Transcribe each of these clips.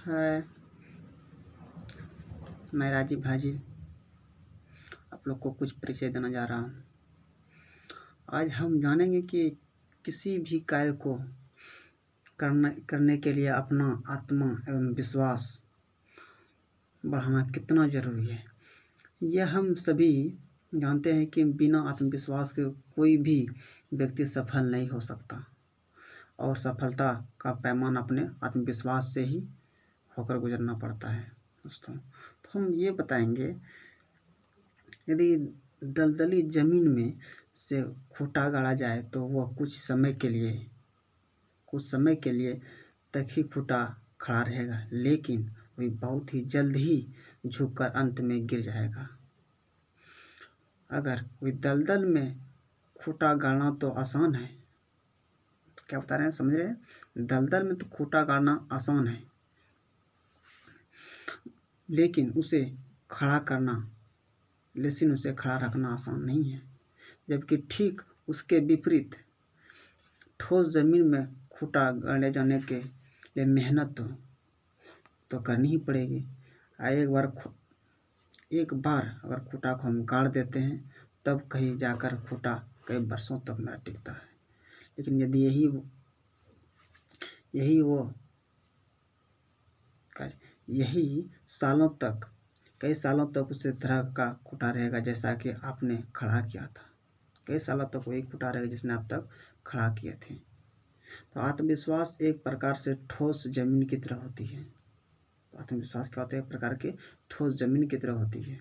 है। मैं राजीव भाजी आप लोग को कुछ परिचय देना जा रहा हूँ। आज हम जानेंगे कि किसी भी कार्य को करने के लिए अपना आत्मा एवं विश्वास बढ़ाना कितना ज़रूरी है। यह हम सभी जानते हैं कि बिना आत्मविश्वास के कोई भी व्यक्ति सफल नहीं हो सकता और सफलता का पैमाना अपने आत्मविश्वास से ही होकर गुजरना पड़ता है। दोस्तों, तो हम ये बताएंगे, यदि दलदली ज़मीन में से खूंटा गाड़ा जाए तो वह कुछ समय के लिए तक ही खूंटा खड़ा रहेगा, लेकिन वह बहुत ही जल्द ही झुककर अंत में गिर जाएगा। अगर वही दलदल में खूंटा गाड़ना तो आसान है, क्या बता रहे हैं, समझ रहे हैं? दलदल में तो खूंटा गाड़ना आसान है, लेकिन उसे खड़ा रखना आसान नहीं है। जबकि ठीक उसके विपरीत ठोस ज़मीन में खूंटा गाड़े जाने के लिए मेहनत तो करनी ही पड़ेगी। एक बार अगर खूंटा को हम गाड़ देते हैं तब कहीं जाकर खूंटा कई वर्षों तक न टिकता है। लेकिन यदि यही कई सालों तक उसी तरह का खूंटा रहेगा जैसा कि आपने खड़ा किया था। कई सालों तक वही खूंटा रहेगा जिसने आप तक खड़ा किए थे। तो आत्मविश्वास एक प्रकार से ठोस जमीन की तरह होती है। आत्मविश्वास क्या होता है? एक प्रकार की ठोस जमीन की तरह होती है।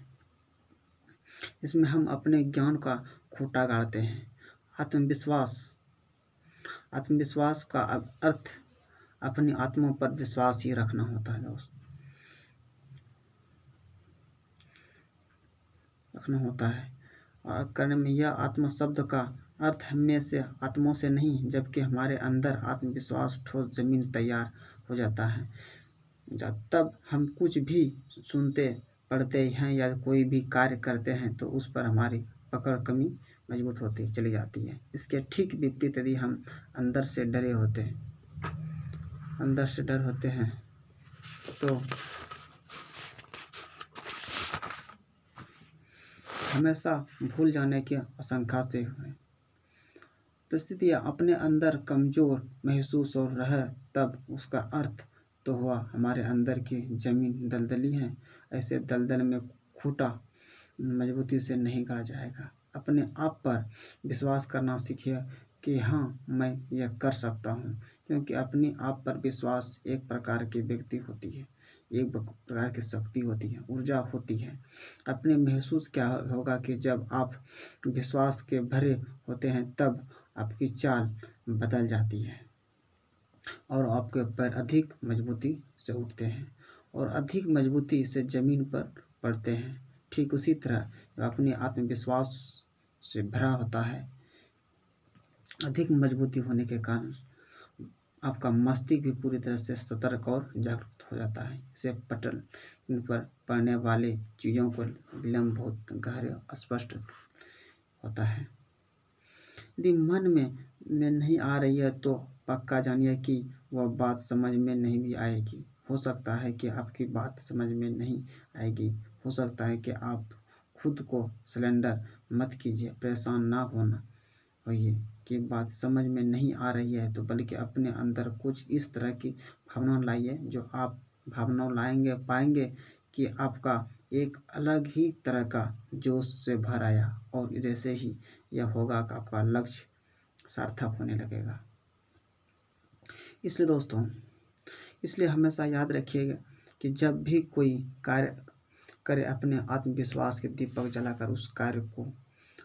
इसमें हम अपने ज्ञान का खूंटा गाड़ते हैं। आत्मविश्वास का अर्थ अपनी आत्मा पर विश्वास ही रखना होता है दोस्त, रखना होता है। और करने में यह आत्मा शब्द का अर्थ हमें से आत्माओं से नहीं, जबकि हमारे अंदर आत्मविश्वास ठोस जमीन तैयार हो जाता है। तब हम कुछ भी सुनते पढ़ते हैं या कोई भी कार्य करते हैं तो उस पर हमारी पकड़ कमी मजबूत होती चली जाती है। इसके ठीक विपरीत यदि हम अंदर से डर होते हैं तो हमेशा भूल जाने की आशंका से है। परिस्थितियाँ अपने अंदर कमज़ोर महसूस हो रहा है तब उसका अर्थ तो हुआ हमारे अंदर की ज़मीन दलदली है। ऐसे दलदल में खूंटा मजबूती से नहीं गाड़ा जाएगा। अपने आप पर विश्वास करना सीखिए कि हाँ, मैं यह कर सकता हूँ, क्योंकि अपने आप पर विश्वास एक प्रकार की व्यक्ति होती है, एक प्रकार की शक्ति होती है, ऊर्जा होती है। अपने महसूस क्या होगा कि जब आप विश्वास के भरे होते हैं तब आपकी चाल बदल जाती है और आपके पैर अधिक मजबूती से उठते हैं और अधिक मजबूती से ज़मीन पर पड़ते हैं। ठीक उसी तरह अपने आत्मविश्वास से भरा होता है। अधिक मजबूती होने के कारण आपका मस्तिष्क भी पूरी तरह से सतर्क और जागरूक हो जाता है। इसे पटल पर पड़ने वाली चीज़ों को विलंब बहुत गहरे स्पष्ट होता है। यदि मन में नहीं आ रही है तो पक्का जानिए कि वह बात समझ में नहीं भी आएगी। हो सकता है कि आपकी बात समझ में नहीं आएगी। हो सकता है कि आप खुद को सिलेंडर मत कीजिए, परेशान ना होइए कि बात समझ में नहीं आ रही है, तो बल्कि अपने अंदर कुछ इस तरह की भावना लाइए जो आप भावना लाएंगे पाएंगे कि आपका एक अलग ही तरह का जोश से भर आया और जैसे ही यह होगा कि आपका लक्ष्य सार्थक होने लगेगा। इसलिए दोस्तों, हमेशा याद रखिएगा कि जब भी कोई कार्य करे अपने आत्मविश्वास के दीपक जलाकर उस कार्य को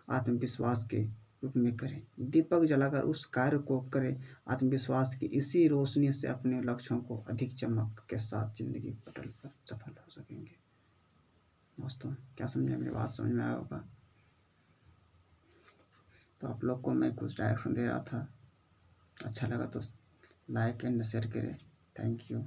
आत्मविश्वास के रूप में करें। दीपक जलाकर उस कार्य को करें आत्मविश्वास की। इसी रोशनी से अपने लक्ष्यों को अधिक चमक के साथ जिंदगी पटल पर सफल हो सकेंगे। दोस्तों, क्या समझे? मेरी बात समझ में आया होगा? तो आप लोग को मैं कुछ डायरेक्शन दे रहा था, अच्छा लगा तो लाइक एंड शेयर करें। Thank you.